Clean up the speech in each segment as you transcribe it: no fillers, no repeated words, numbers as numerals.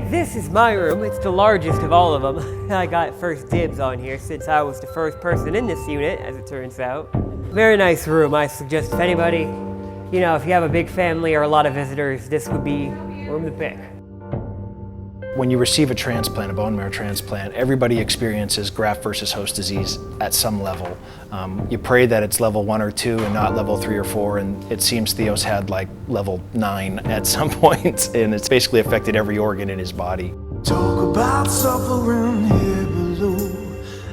This is my room. It's the largest of all of them. I got first dibs on here since I was the first person in this unit, as it turns out. Very nice room. I suggest if anybody, if you have a big family or a lot of visitors, this would be room to pick. When you receive a transplant, a bone marrow transplant, everybody experiences graft versus host disease at some level. You pray that it's level 1 or 2 and not level 3 or 4, and it seems Theo's had like level 9 at some point, and it's basically affected every organ in his body. Talk about suffering here below.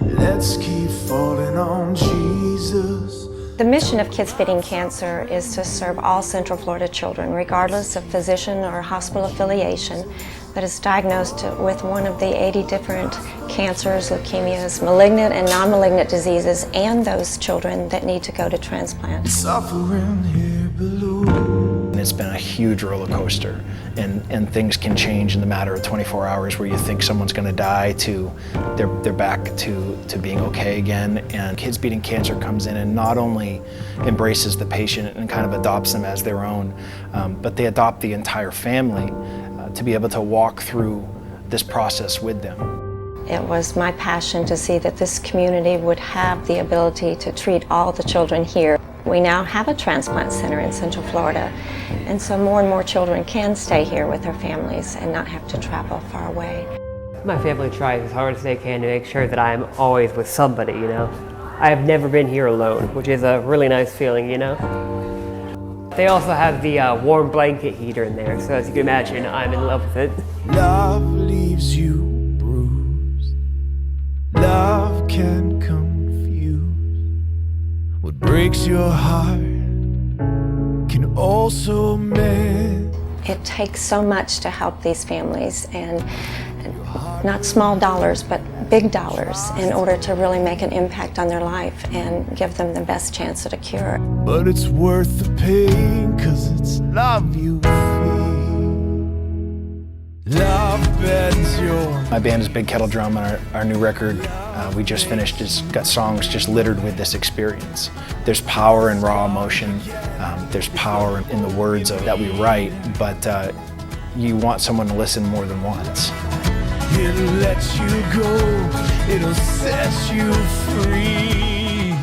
Let's keep falling on Jesus. The mission of Kids Beating Cancer is to serve all Central Florida children, regardless of physician or hospital affiliation, that is diagnosed with one of the 80 different cancers, leukemias, malignant and non-malignant diseases, and those children that need to go to transplant. Suffering here below. And it's been a huge roller coaster, and things can change in the matter of 24 hours, where you think someone's going to die to they're back to being okay again. And Kids Beating Cancer comes in and not only embraces the patient and kind of adopts them as their own, but they adopt the entire family to be able to walk through this process with them. It was my passion to see that this community would have the ability to treat all the children here. We now have a transplant center in Central Florida, and so more and more children can stay here with their families and not have to travel far away. My family tries as hard as they can to make sure that I'm always with somebody, I have never been here alone, which is a really nice feeling, They also have the warm blanket heater in there, so as you can imagine, I'm in love with it. Love leaves you bruised. Love can confuse. What breaks your heart can also mend. It takes so much to help these families, and not small dollars, but big dollars, in order to really make an impact on their life and give them the best chance at a cure. But it's worth the pain, 'cause it's love you feel. Love bends your... My band is Big Kettle Drum, and our new record we just finished has got songs just littered with this experience. There's power in raw emotion, there's power in the words that we write, but you want someone to listen more than once. It'll let you go, it'll set you free.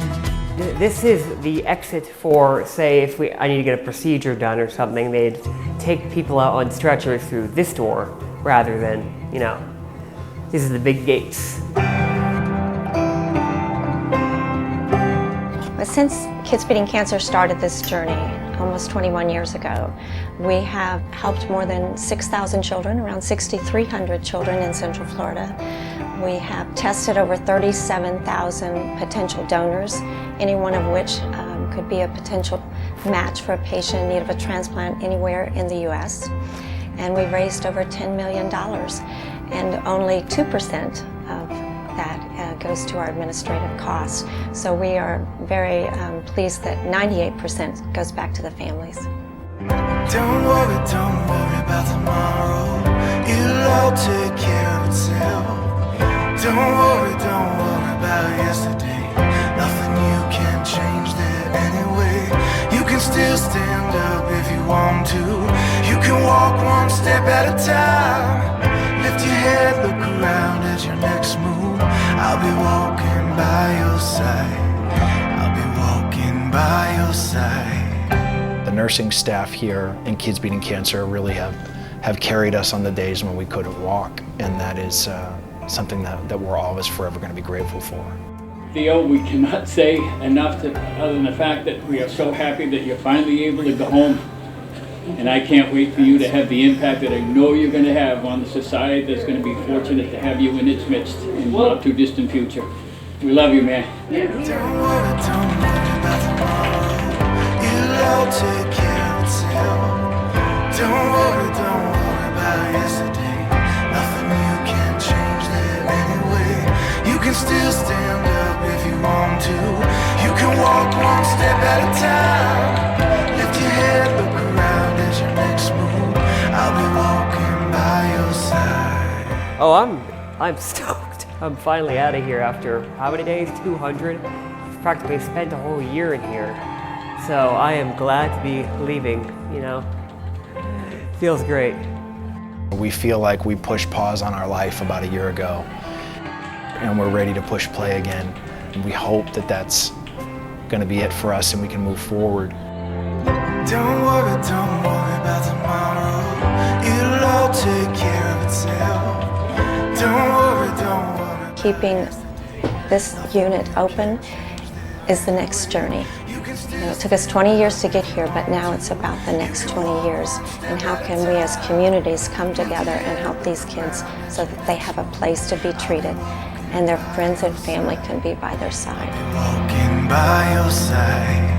This is the exit for, say, if I need to get a procedure done or something, they'd take people out on stretchers through this door rather than, this is the big gates. But since Kids Beating Cancer started this journey almost 21 years ago, we have helped more than 6,000 children, around 6,300 children in Central Florida. We have tested over 37,000 potential donors, any one of which could be a potential match for a patient in need of a transplant anywhere in the U.S. And we raised over $10 million, and only 2% of that goes to our administrative costs. So we are very pleased that 98% goes back to the families. Don't worry about tomorrow. It'll all take care of itself. Don't worry about yesterday. Nothing you can change there anyway. You can still stand up if you want to. You can walk one step at a time. Lift your head, look around at your next move. I'll be walking by your side. I'll be walking by your side. The nursing staff here in Kids Beating Cancer really have carried us on the days when we couldn't walk, and that is something that we're always forever going to be grateful for. Theo, we cannot say enough other than the fact that we are so happy that you're finally able to go home. And I can't wait for you to have the impact that I know you're going to have on the society that's going to be fortunate to have you in its midst in the not too distant future. We love you, man. Don't worry about tomorrow. It'll all take care of itself. Don't worry about yesterday. Nothing you can change there anyway. You can still stand up if you want to. You can walk one step at a time. Lift your head, look around at your next move. I'll be walking by your side. Oh, I'm stoked. I'm finally out of here after how many days? 200? Practically spent a whole year in here. So I am glad to be leaving, Feels great. We feel like we pushed pause on our life about a year ago, and we're ready to push play again. And we hope that that's going to be it for us and we can move forward. Don't worry about tomorrow. It'll all take care of itself. Don't worry. Keeping this unit open is the next journey. It took us 20 years to get here, but now it's about the next 20 years. And how can we as communities come together and help these kids so that they have a place to be treated and their friends and family can be by their side. Walking by your side.